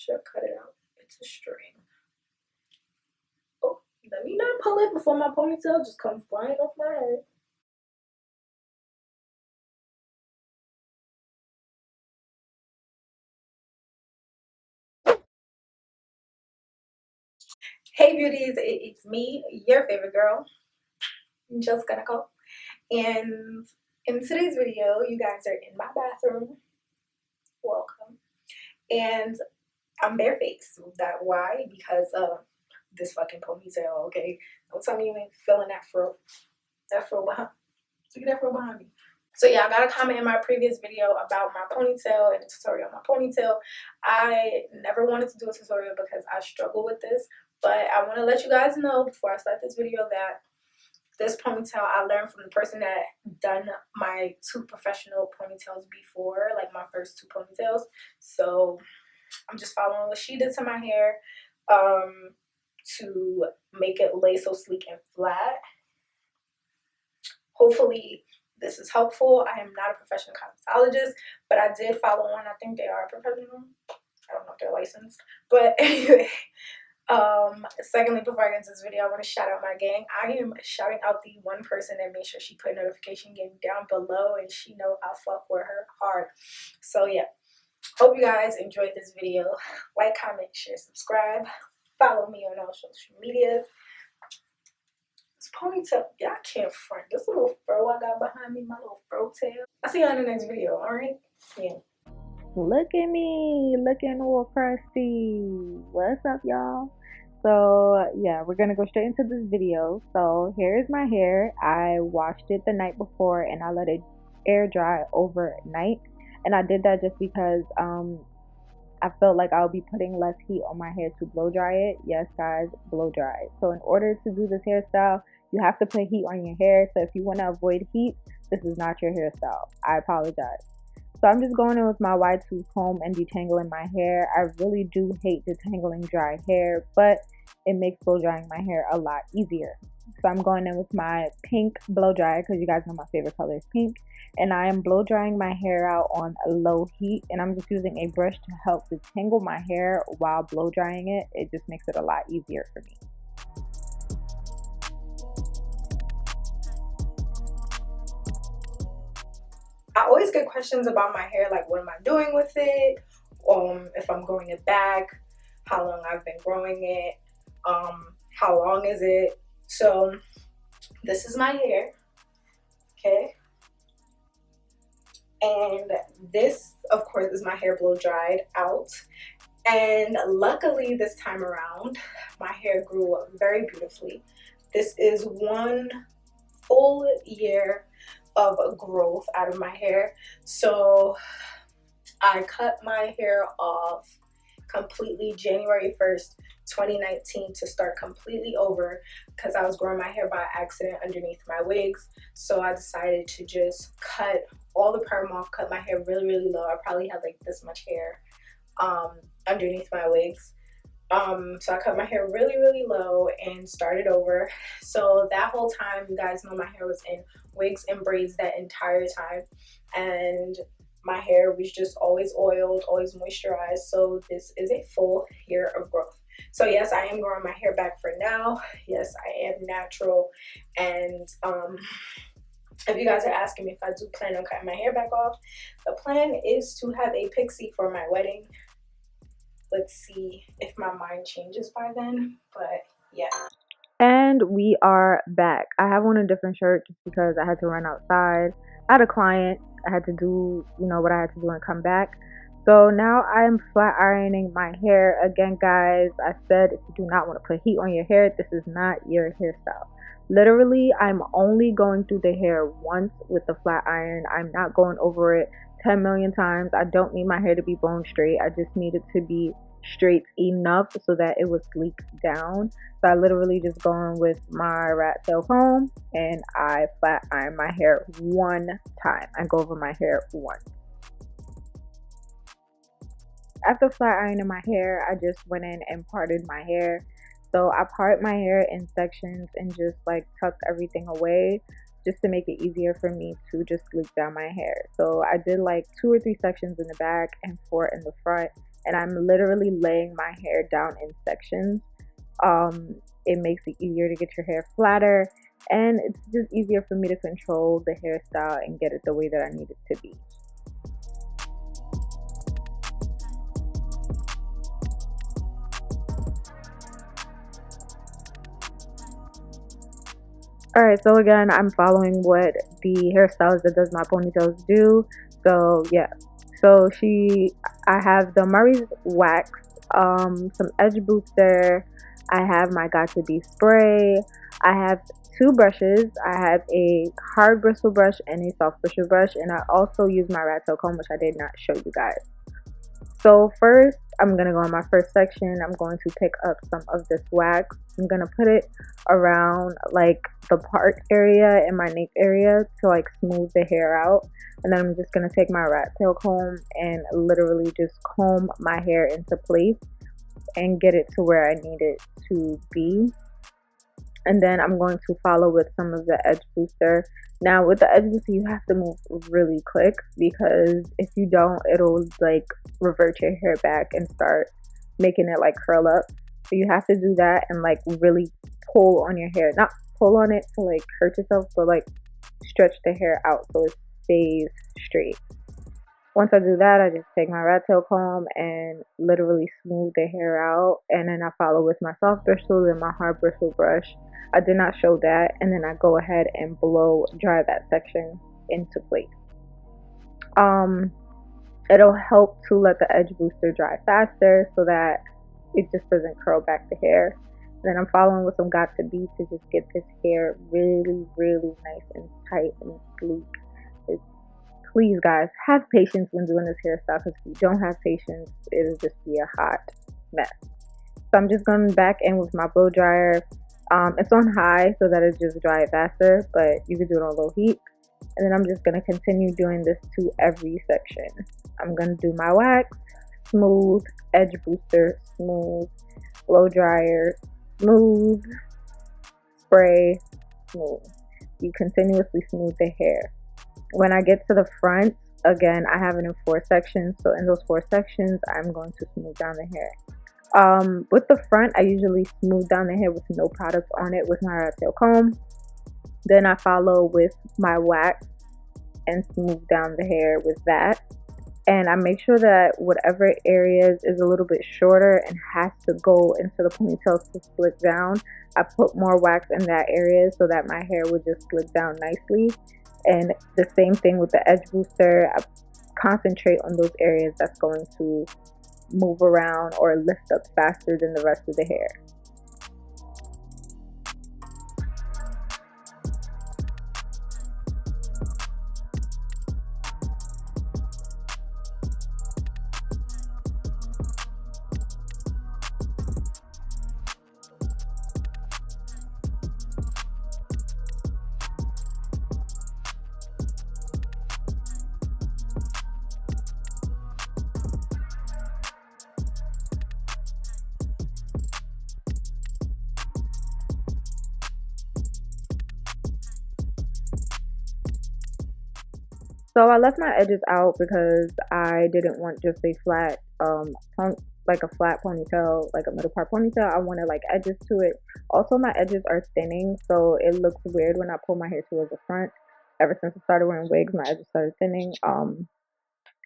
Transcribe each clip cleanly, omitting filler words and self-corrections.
Should cut it out. It's a string. Oh, let me not pull it before my ponytail just comes flying off my head. Hey beauties, it's me, your favorite girl, Jessica Nicole. And in today's video, you guys are in my bathroom. Welcome. And I'm barefaced. That why? Because of this fucking ponytail, okay? Don't tell me you ain't feeling that fro. That fro behind. Look at that fro behind me. So yeah, I got a comment in my previous video about my ponytail and a tutorial on my ponytail. I never wanted to do a tutorial because I struggle with this, but I want to let you guys know before I start this video that this ponytail I learned from the person that done my 2 professional ponytails before, like my first 2 ponytails. So I'm just following what she did to my hair to make it lay so sleek and flat. Hopefully this is helpful. I am not a professional cosmetologist, but I did follow one. I think they are professional. I don't know if they're licensed, but anyway. Secondly, before I get into this video, I want to shout out my gang. I am shouting out the one person that made sure she put notification gang down below, and she know I fuck with her hard. So yeah, hope you guys enjoyed this video. Like, comment, share, subscribe, follow me on all social medias. This ponytail, y'all can't front. This little fro I got behind me, my little fro tail. I'll see you in the next video, alright? Yeah. Look at me, looking all crusty. What's up, y'all? So yeah, we're gonna go straight into this video. So here's my hair. I washed it the night before and I let it air dry overnight. And I did that just because I felt like I'll be putting less heat on my hair to blow dry it. Yes, guys, blow dry it. So in order to do this hairstyle, you have to put heat on your hair. So if you want to avoid heat, this is not your hairstyle. I apologize. So I'm just going in with my wide tooth comb and detangling my hair. I really do hate detangling dry hair, but it makes blow drying my hair a lot easier. So I'm going in with my pink blow dryer because you guys know my favorite color is pink. And I am blow drying my hair out on a low heat. And I'm just using a brush to help detangle my hair while blow drying it. It just makes it a lot easier for me. I always get questions about my hair, like what am I doing with it, if I'm growing it back, how long I've been growing it, how long is it. So this is my hair, okay, and this of course is my hair blow dried out, and luckily this time around my hair grew very beautifully. This is 1 full year of growth out of my hair. So I cut my hair off completely January 1st 2019 to start completely over because I was growing my hair by accident underneath my wigs. So I decided to just cut all the perm off, cut my hair really low. I probably had like this much hair underneath my wigs. So I cut my hair really low and started over. So that whole time, you guys know my hair was in wigs and braids that entire time, and my hair was just always oiled, always moisturized. So this is a full year of growth. So yes, I am growing my hair back for now. Yes, I am natural. And if you guys are asking me if I do plan on cutting my hair back off, the plan is to have a pixie for my wedding. Let's see if my mind changes by then, but yeah. And we are back. I have on a different shirt just because I had to run outside. I had a client. I had to do, what I had to do and come back. So now I'm flat ironing my hair. Again, guys, I said if you do not want to put heat on your hair, this is not your hairstyle. Literally, I'm only going through the hair once with the flat iron. I'm not going over it 10 million times. I don't need my hair to be bone straight. I just need it to be straight enough so that it would sleek down. So I literally just go in with my rat tail comb and I flat iron my hair one time. I go over my hair once. After flat ironing my hair, I just went in and parted my hair. So I part my hair in sections and just like tuck everything away just to make it easier for me to just sleek down my hair. So I did like 2 or 3 sections in the back and 4 in the front. and I'm literally laying my hair down in sections. It makes it easier to get your hair flatter, and it's just easier for me to control the hairstyle and get it the way that I need it to be. Alright, so again, I'm following what the hairstylist that does my ponytails do. So yeah, so I have the Murray's wax, some edge booster. I have my Got to Be spray. I have two brushes. I have a hard bristle brush and a soft bristle brush, and I also use my rat tail comb, which I did not show you guys. So first, I'm going to go on my first section. I'm going to pick up some of this wax. I'm going to put it around like the part area and my nape area to like smooth the hair out. And then I'm just going to take my rat tail comb and literally just comb my hair into place and get it to where I need it to be. And then I'm going to follow with some of the edge booster. Now with the edge booster, you have to move really quick, because if you don't, it'll like revert your hair back and start making it like curl up. So you have to do that and like really pull on your hair, not pull on it to like hurt yourself, but like stretch the hair out so it stays straight. Once I do that, I just take my rat tail comb and literally smooth the hair out, and then I follow with my soft bristle and my hard bristle brush. I did not show that, and then I go ahead and blow dry that section into place. It'll help to let the edge booster dry faster so that it just doesn't curl back the hair. Then I'm following with some Got to Be to just get this hair really, really nice and tight and sleek. Please, guys, have patience when doing this hairstyle, because if you don't have patience, it'll just be a hot mess. So I'm just going back in with my blow dryer. It's on high so that it just dries faster, but you can do it on low heat. And then I'm just going to continue doing this to every section. I'm going to do my wax, smooth, edge booster, smooth, blow dryer, smooth, spray, smooth. You continuously smooth the hair. When I get to the front, again, I have it in 4 sections. So in those 4 sections, I'm going to smooth down the hair. With the front, I usually smooth down the hair with no product on it with my rat tail comb. Then I follow with my wax and smooth down the hair with that. And I make sure that whatever areas is a little bit shorter and has to go into the ponytail to slick down, I put more wax in that area so that my hair would just slick down nicely. And the same thing with the edge booster. I concentrate on those areas that's going to move around or lift up faster than the rest of the hair. So I left my edges out because I didn't want just a flat, like a flat ponytail, like a middle part ponytail. I wanted like edges to it. Also, my edges are thinning, so it looks weird when I pull my hair towards the front. Ever since I started wearing wigs, my edges started thinning.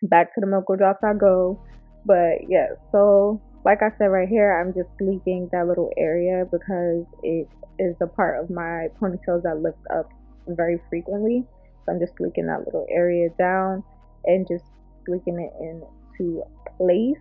Back to the milk drops I go. But yeah, so like I said right here, I'm just sleeping that little area because it is the part of my ponytails that lift up very frequently. So I'm just sleeking that little area down and just sleeking it into place.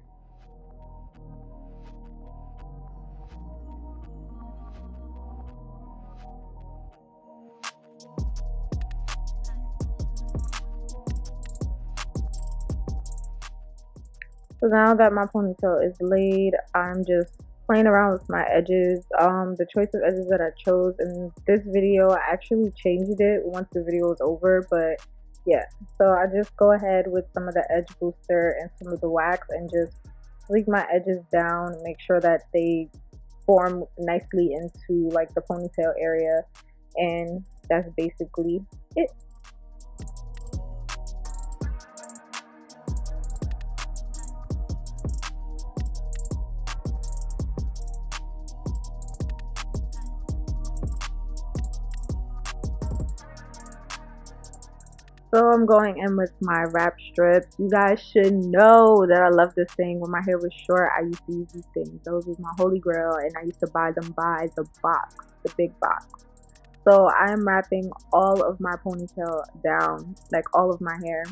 So now that my ponytail is laid, I'm just playing around with my edges. The choice of edges that I chose in this video, I actually changed it once the video was over, but yeah. So I just go ahead with some of the edge booster and some of the wax and just sleek my edges down, make sure that they form nicely into like the ponytail area, and that's basically it. So I'm going in with my wrap strips. You guys should know that I love this thing. When my hair was short, I used to use these things. Those was my holy grail, and I used to buy them by the box, the big box. So I am wrapping all of my ponytail down, like all of my hair.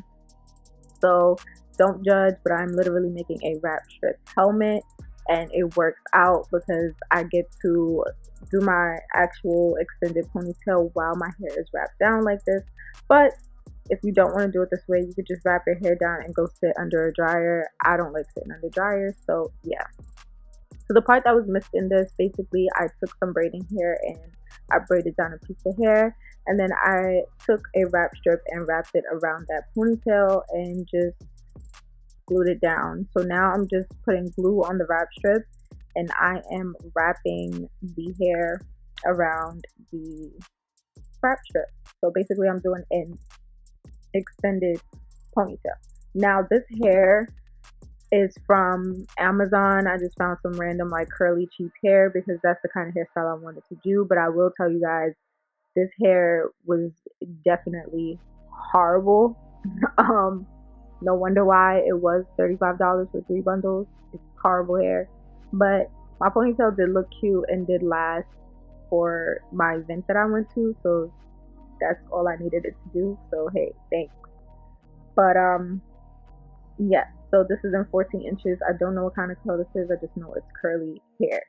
So don't judge, but I'm literally making a wrap strip helmet, and it works out because I get to do my actual extended ponytail while my hair is wrapped down like this. But if you don't want to do it this way, you could just wrap your hair down and go sit under a dryer. I don't like sitting under dryers, so yeah. So the part that was missed in this, basically, I took some braiding hair and I braided down a piece of hair, and then I took a wrap strip and wrapped it around that ponytail and just glued it down. So now I'm just putting glue on the wrap strip, and I am wrapping the hair around the wrap strip. So basically, I'm doing an extended ponytail. Now this hair is from Amazon. I just found some random like curly cheap hair because that's the kind of hairstyle I wanted to do. But I will tell you guys, this hair was definitely horrible. No wonder why it was $35 for 3 bundles. It's horrible hair. But my ponytail did look cute and did last for my event that I went to. So that's all I needed it to do. So hey, thanks. But yeah, so this is in 14 inches. I don't know what kind of color this is. I just know it's curly hair.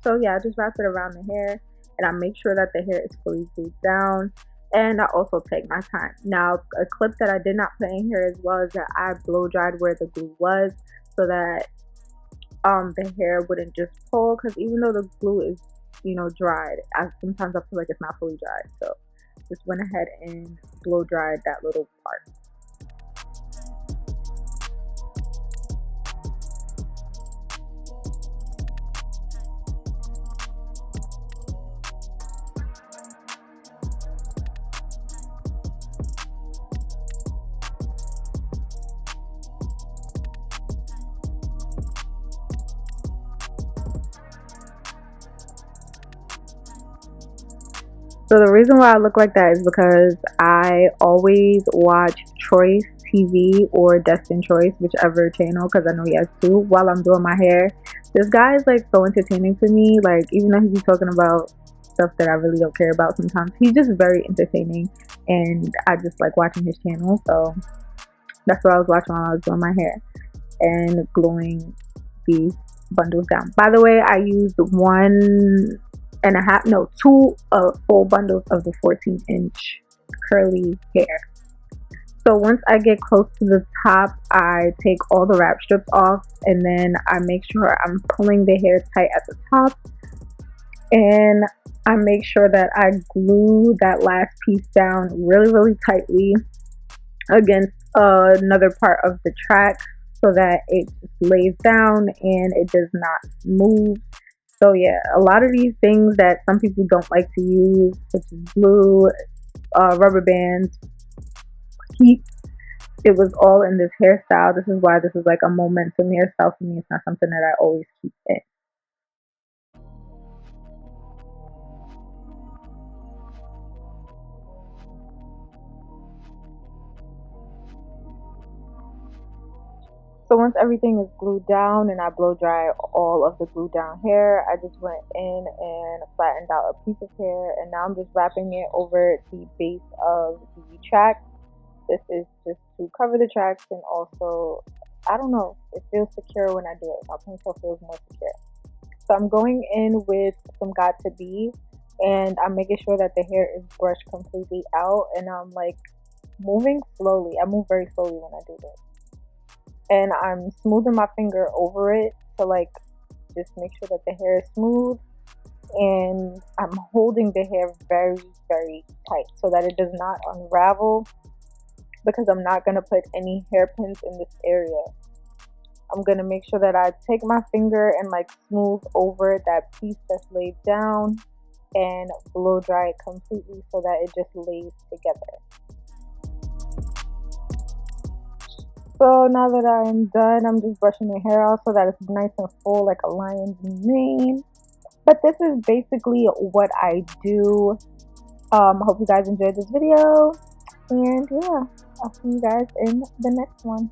So yeah, I just wrap it around the hair, and I make sure that the hair is fully glued down. And I also take my time. Now, a clip that I did not put in here as well is that I blow dried where the glue was, so that the hair wouldn't just pull. Because even though the glue is, dried, sometimes I feel like it's not fully dried. So just went ahead and blow dried that little part. So the reason why I look like that is because I always watch Choice TV or Destin Choice, whichever channel, because I know he has two, while I'm doing my hair. This guy is like so entertaining to me. Like, even though he be talking about stuff that I really don't care about sometimes, he's just very entertaining, and I just like watching his channel. So that's what I was watching while I was doing my hair and gluing these bundles down. By the way, I used 1.5, no, two full bundles of the 14-inch curly hair. So once I get close to the top, I take all the wrap strips off, and then I make sure I'm pulling the hair tight at the top, and I make sure that I glue that last piece down really, really tightly against another part of the track so that it lays down and it does not move. So yeah, a lot of these things that some people don't like to use, such as glue, rubber bands, heat, it was all in this hairstyle. This is why this is like a momentum hairstyle for me. It's not something that I always keep in. So once everything is glued down and I blow dry all of the glued down hair, I just went in and flattened out a piece of hair, and now I'm just wrapping it over the base of the track. This is just to cover the tracks, and also, I don't know, it feels secure when I do it. My ponytail feels more secure. So I'm going in with some Got To Be, and I'm making sure that the hair is brushed completely out, and I'm like moving slowly. I move very slowly when I do this. And I'm smoothing my finger over it to like just make sure that the hair is smooth, and I'm holding the hair very, very tight so that it does not unravel, because I'm not going to put any hairpins in this area. I'm going to make sure that I take my finger and like smooth over that piece that's laid down and blow dry it completely so that it just lays together. So now that I'm done, I'm just brushing the hair out so that it's nice and full like a lion's mane. But this is basically what I do. I hope you guys enjoyed this video. And yeah, I'll see you guys in the next one.